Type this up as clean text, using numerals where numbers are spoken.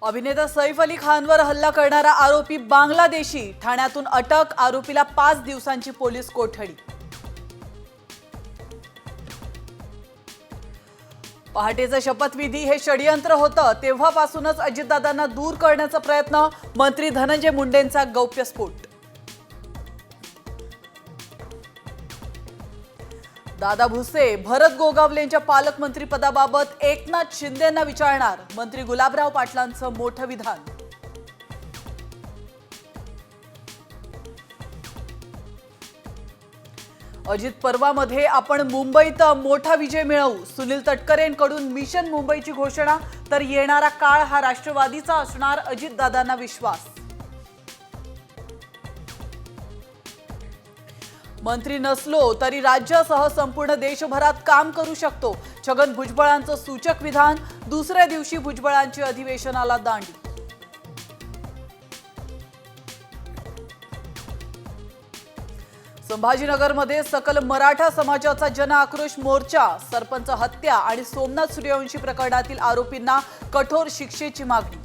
अभिनेता सैफ अली खानवर हल्ला करणारा आरोपी बांगलादेशी ठाण्यातून अटक, आरोपीला 5 दिवसांची पोलीस कोठडी। पहाटेचा शपथविधी हे षडयंत्र होतं, तेव्हापासूनच अजितदादांना दूर करण्याचा प्रयत्न, मंत्री धनंजय मुंडेंचा गौप्यस्फोट। दादा भुसे भरत गोगावलेंच्या पालकमंत्री पदाबाबत एकनाथ शिंदेंना विचारणार, मंत्री गुलाबराव पाटलांचं मोठं विधान। अजित पर्वामध्ये आपण मुंबईत मोठा विजय मिळवू, सुनील तटकरेंकडून मिशन मुंबईची घोषणा, तर येणारा काळ हा राष्ट्रवादीचा असणार, अजितदादांना विश्वास। मंत्री नसलो तरी राज्यासह संपूर्ण देशभरात काम करू शकतो, छगन भुजबळांचं सूचक विधान, दुसऱ्या दिवशी भुजबळांची अधिवेशनाला दांडी। संभाजीनगरमध्ये सकल मराठा समाजाचा जन आक्रोश मोर्चा, सरपंच हत्या आणि सोमनाथ सूर्यवंशी प्रकरणातील आरोपींना कठोर शिक्षेची मागणी।